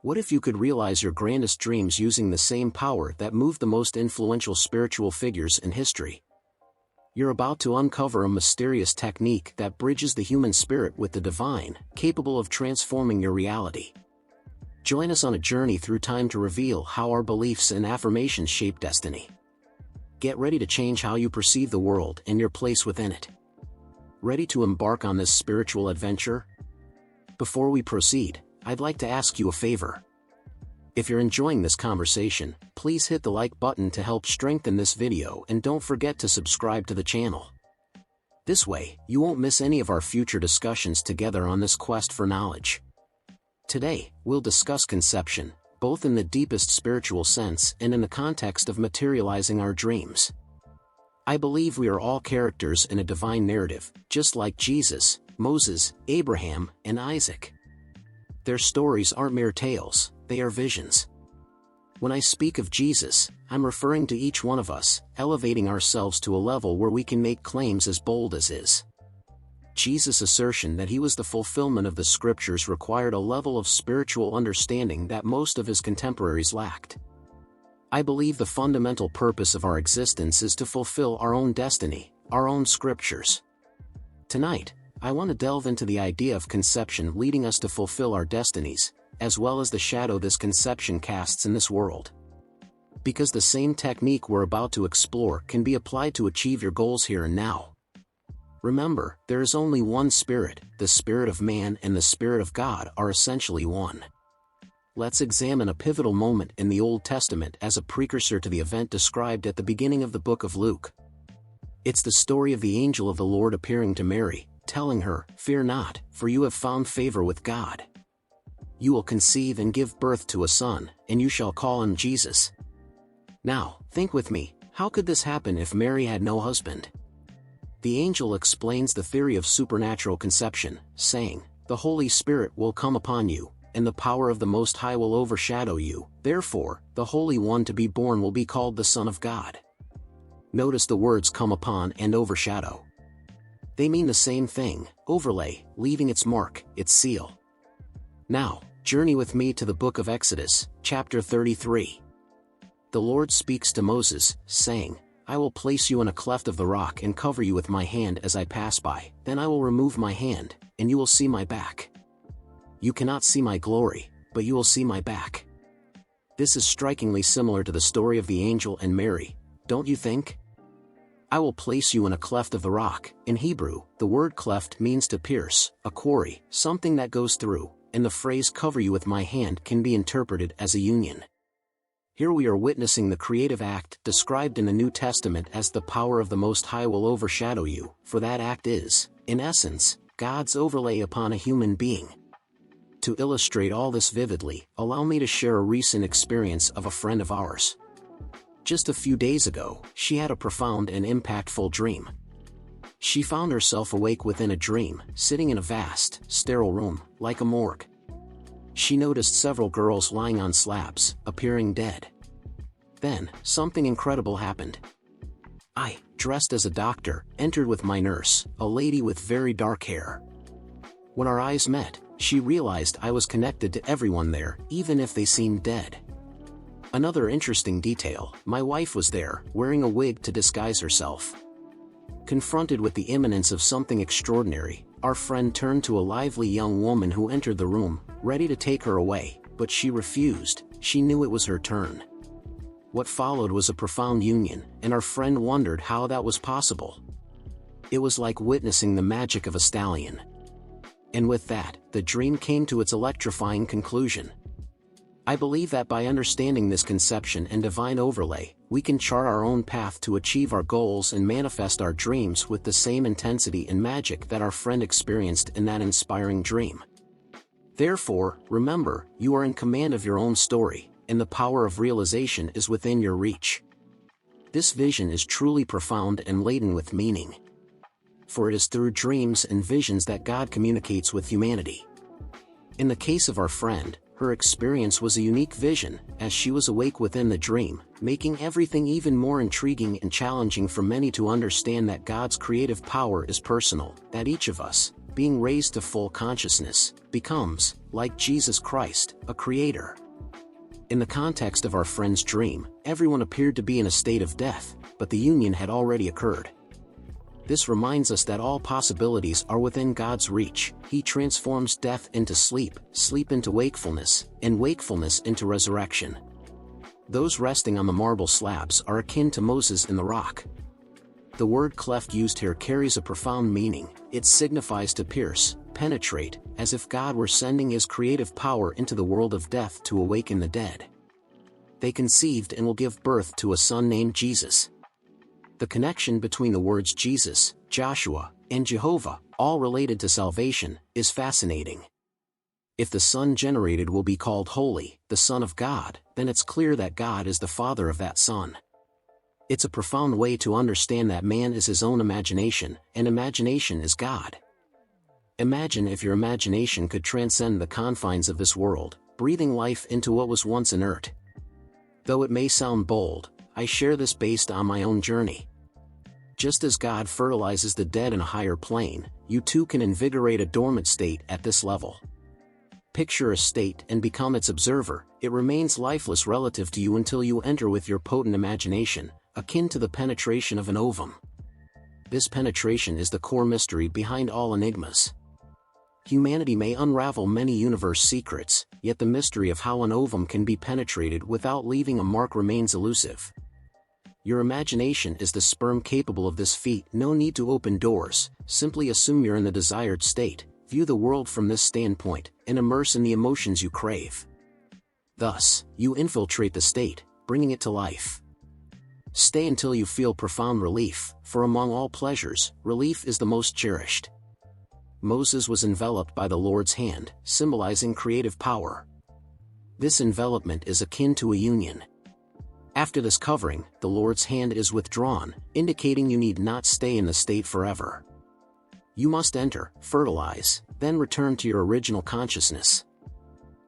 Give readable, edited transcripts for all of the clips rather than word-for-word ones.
What if you could realize your grandest dreams using the same power that moved the most influential spiritual figures in history? You're about to uncover a mysterious technique that bridges the human spirit with the divine, capable of transforming your reality. Join us on a journey through time to reveal how our beliefs and affirmations shape destiny. Get ready to change how you perceive the world and your place within it. Ready to embark on this spiritual adventure? Before we proceed, I'd like to ask you a favor. If you're enjoying this conversation, please hit the like button to help strengthen this video and don't forget to subscribe to the channel. This way, you won't miss any of our future discussions together on this quest for knowledge. Today, we'll discuss conception, both in the deepest spiritual sense and in the context of materializing our dreams. I believe we are all characters in a divine narrative, just like Jesus, Moses, Abraham, and Isaac. Their stories aren't mere tales, they are visions. When I speak of Jesus, I'm referring to each one of us, elevating ourselves to a level where we can make claims as bold as his. Jesus' assertion that he was the fulfillment of the scriptures required a level of spiritual understanding that most of his contemporaries lacked. I believe the fundamental purpose of our existence is to fulfill our own destiny, our own scriptures. Tonight, I want to delve into the idea of conception leading us to fulfill our destinies, as well as the shadow this conception casts in this world. Because the same technique we're about to explore can be applied to achieve your goals here and now. Remember, there is only one spirit, the spirit of man and the spirit of God are essentially one. Let's examine a pivotal moment in the Old Testament as a precursor to the event described at the beginning of the book of Luke. It's the story of the angel of the Lord appearing to Mary, telling her, "Fear not, for you have found favor with God. You will conceive and give birth to a son, and you shall call him Jesus." Now, think with me, how could this happen if Mary had no husband? The angel explains the theory of supernatural conception, saying, "The Holy Spirit will come upon you, and the power of the Most High will overshadow you, therefore, the Holy One to be born will be called the Son of God." Notice the words "come upon" and "overshadow." They mean the same thing, overlay, leaving its mark, its seal. Now, journey with me to the book of Exodus, chapter 33. The Lord speaks to Moses, saying, "I will place you in a cleft of the rock and cover you with my hand as I pass by, then I will remove my hand, and you will see my back. You cannot see my glory, but you will see my back." This is strikingly similar to the story of the angel and Mary, don't you think? I will place you in a cleft of the rock. In Hebrew, the word cleft means to pierce, a quarry, something that goes through, and the phrase "cover you with my hand" can be interpreted as a union. Here we are witnessing the creative act described in the New Testament as "the power of the Most High will overshadow you," for that act is, in essence, God's overlay upon a human being. To illustrate all this vividly, allow me to share a recent experience of a friend of ours. Just a few days ago, she had a profound and impactful dream. She found herself awake within a dream, sitting in a vast, sterile room, like a morgue. She noticed several girls lying on slabs, appearing dead. Then, something incredible happened. I, dressed as a doctor, entered with my nurse, a lady with very dark hair. When our eyes met, she realized I was connected to everyone there, even if they seemed dead. Another interesting detail, my wife was there, wearing a wig to disguise herself. Confronted with the imminence of something extraordinary, our friend turned to a lively young woman who entered the room, ready to take her away, but she refused. She knew it was her turn. What followed was a profound union, and our friend wondered how that was possible. It was like witnessing the magic of a stallion. And with that, the dream came to its electrifying conclusion. I believe that by understanding this conception and divine overlay, we can chart our own path to achieve our goals and manifest our dreams with the same intensity and magic that our friend experienced in that inspiring dream. Therefore, remember, you are in command of your own story, and the power of realization is within your reach. This vision is truly profound and laden with meaning. For it is through dreams and visions that God communicates with humanity. In the case of our friend, her experience was a unique vision, as she was awake within the dream, making everything even more intriguing and challenging for many to understand that God's creative power is personal, that each of us, being raised to full consciousness, becomes, like Jesus Christ, a creator. In the context of our friend's dream, everyone appeared to be in a state of death, but the union had already occurred. This reminds us that all possibilities are within God's reach. He transforms death into sleep, sleep into wakefulness, and wakefulness into resurrection. Those resting on the marble slabs are akin to Moses in the rock. The word cleft used here carries a profound meaning. It signifies to pierce, penetrate, as if God were sending his creative power into the world of death to awaken the dead. They conceived and will give birth to a son named Jesus. The connection between the words Jesus, Joshua, and Jehovah, all related to salvation, is fascinating. If the Son generated will be called holy, the Son of God, then it's clear that God is the Father of that Son. It's a profound way to understand that man is his own imagination, and imagination is God. Imagine if your imagination could transcend the confines of this world, breathing life into what was once inert. Though it may sound bold, I share this based on my own journey. Just as God fertilizes the dead in a higher plane, you too can invigorate a dormant state at this level. Picture a state and become its observer. It remains lifeless relative to you until you enter with your potent imagination, akin to the penetration of an ovum. This penetration is the core mystery behind all enigmas. Humanity may unravel many universe secrets, yet the mystery of how an ovum can be penetrated without leaving a mark remains elusive. Your imagination is the sperm capable of this feat. No need to open doors, simply assume you're in the desired state, view the world from this standpoint, and immerse in the emotions you crave. Thus, you infiltrate the state, bringing it to life. Stay until you feel profound relief, for among all pleasures, relief is the most cherished. Moses was enveloped by the Lord's hand, symbolizing creative power. This envelopment is akin to a union. After this covering, the Lord's hand is withdrawn, indicating you need not stay in the state forever. You must enter, fertilize, then return to your original consciousness.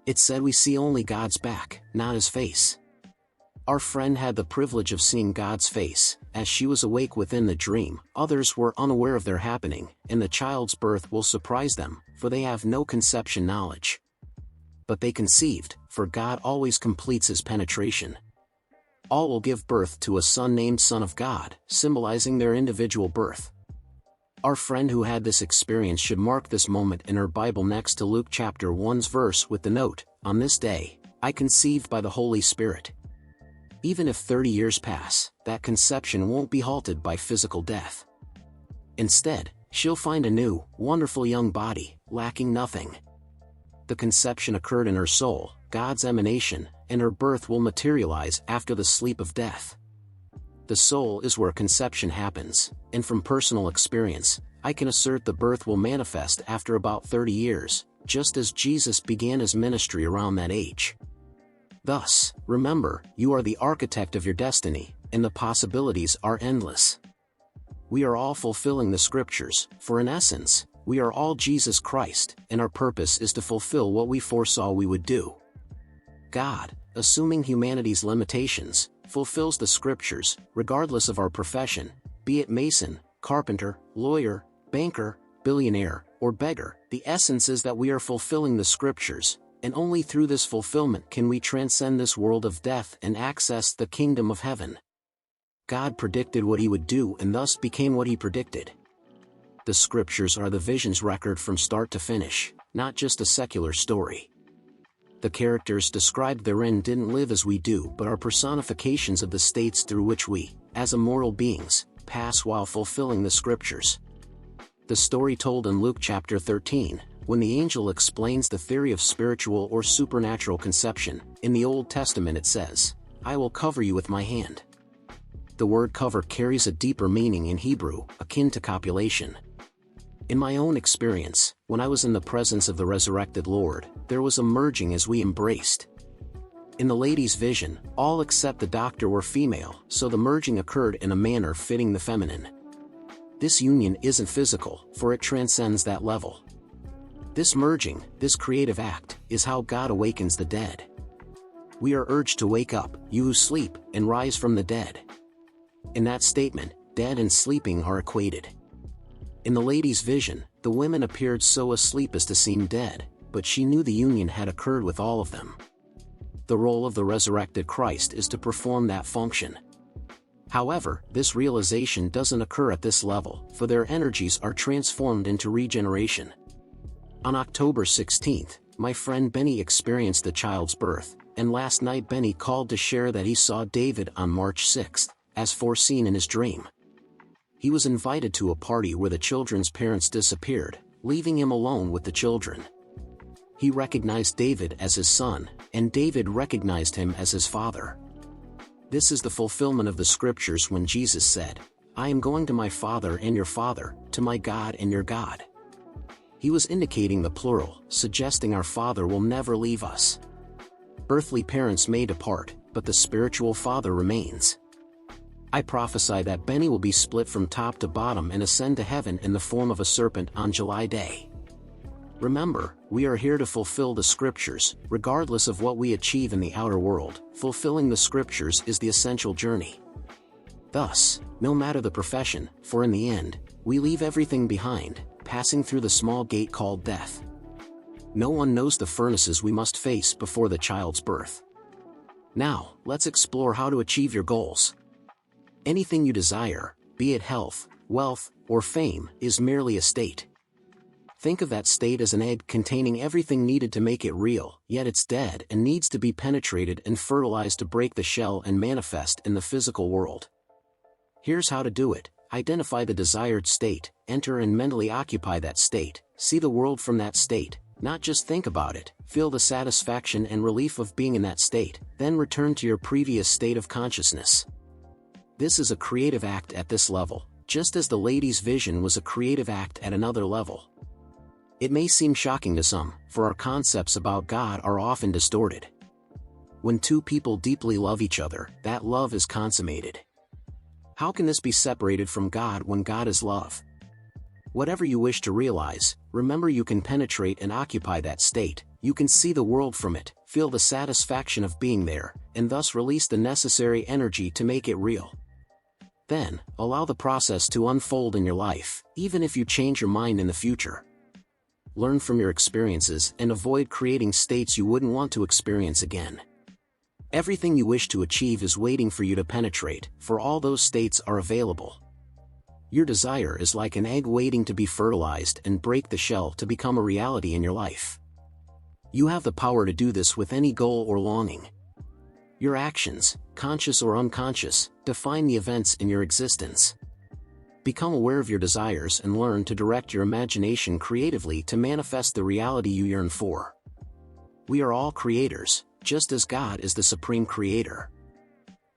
It's said we see only God's back, not his face. Our friend had the privilege of seeing God's face. As she was awake within the dream, others were unaware of their happening, and the child's birth will surprise them, for they have no conception knowledge. But they conceived, for God always completes his penetration. All will give birth to a son named Son of God, symbolizing their individual birth. Our friend who had this experience should mark this moment in her Bible next to Luke chapter 1's verse with the note, "On this day, I conceived by the Holy Spirit." Even if 30 years pass, that conception won't be halted by physical death. Instead, she'll find a new, wonderful young body, lacking nothing. The conception occurred in her soul, God's emanation, and her birth will materialize after the sleep of death. The soul is where conception happens, and from personal experience, I can assert the birth will manifest after about 30 years, just as Jesus began his ministry around that age. Thus, remember, you are the architect of your destiny, and the possibilities are endless. We are all fulfilling the scriptures, for in essence, we are all Jesus Christ, and our purpose is to fulfill what we foresaw we would do. God, assuming humanity's limitations, fulfills the scriptures, regardless of our profession, be it mason, carpenter, lawyer, banker, billionaire, or beggar. The essence is that we are fulfilling the scriptures, and only through this fulfillment can we transcend this world of death and access the kingdom of heaven. God predicted what he would do and thus became what he predicted. The scriptures are the vision's record from start to finish, not just a secular story. The characters described therein didn't live as we do but are personifications of the states through which we, as immortal beings, pass while fulfilling the scriptures. The story told in Luke chapter 13, when the angel explains the theory of spiritual or supernatural conception, in the Old Testament it says, "I will cover you with my hand." The word cover carries a deeper meaning in Hebrew, akin to copulation. In my own experience, when I was in the presence of the resurrected Lord, there was a merging as we embraced. In the lady's vision, all except the doctor were female, so the merging occurred in a manner fitting the feminine. This union isn't physical, for it transcends that level. This merging, this creative act, is how God awakens the dead. We are urged to wake up, you who sleep, and rise from the dead. In that statement, dead and sleeping are equated. In the lady's vision, The women appeared so asleep as to seem dead, but she knew the union had occurred with all of them. The role of the resurrected Christ is to perform that function. However, this realization doesn't occur at this level, for their energies are transformed into regeneration. On October 16th, my friend Benny experienced the child's birth, and last night Benny called to share that he saw David on March 6th, as foreseen in his dream. He was invited to a party where the children's parents disappeared, leaving him alone with the children. He recognized David as his son, and David recognized him as his father. This is the fulfillment of the scriptures when Jesus said, "I am going to my Father and your Father, to my God and your God." He was indicating the plural, suggesting our Father will never leave us. Earthly parents may depart, but the spiritual Father remains. I prophesy that Benny will be split from top to bottom and ascend to heaven in the form of a serpent on July Day. Remember, we are here to fulfill the scriptures, regardless of what we achieve in the outer world. Fulfilling the scriptures is the essential journey. Thus, no matter the profession, for in the end, we leave everything behind, passing through the small gate called death. No one knows the furnaces we must face before the child's birth. Now, let's explore how to achieve your goals. Anything you desire, be it health, wealth, or fame, is merely a state. Think of that state as an egg containing everything needed to make it real, yet it's dead and needs to be penetrated and fertilized to break the shell and manifest in the physical world. Here's how to do it. Identify the desired state, enter and mentally occupy that state, see the world from that state, not just think about it, feel the satisfaction and relief of being in that state, then return to your previous state of consciousness. This is a creative act at this level, just as the lady's vision was a creative act at another level. It may seem shocking to some, for our concepts about God are often distorted. When two people deeply love each other, that love is consummated. How can this be separated from God when God is love? Whatever you wish to realize, remember you can penetrate and occupy that state, you can see the world from it, feel the satisfaction of being there, and thus release the necessary energy to make it real. Then, allow the process to unfold in your life, even if you change your mind in the future. Learn from your experiences and avoid creating states you wouldn't want to experience again. Everything you wish to achieve is waiting for you to penetrate, for all those states are available. Your desire is like an egg waiting to be fertilized and break the shell to become a reality in your life. You have the power to do this with any goal or longing. Your actions, conscious or unconscious, define the events in your existence. Become aware of your desires and learn to direct your imagination creatively to manifest the reality you yearn for. We are all creators, just as God is the supreme creator.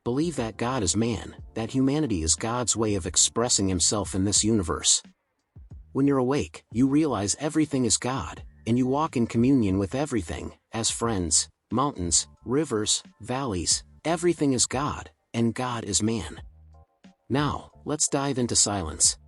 Believe that God is man, that humanity is God's way of expressing himself in this universe. When you're awake, you realize everything is God, and you walk in communion with everything, as friends, mountains, rivers, valleys, everything is God, and God is man. Now, let's dive into silence.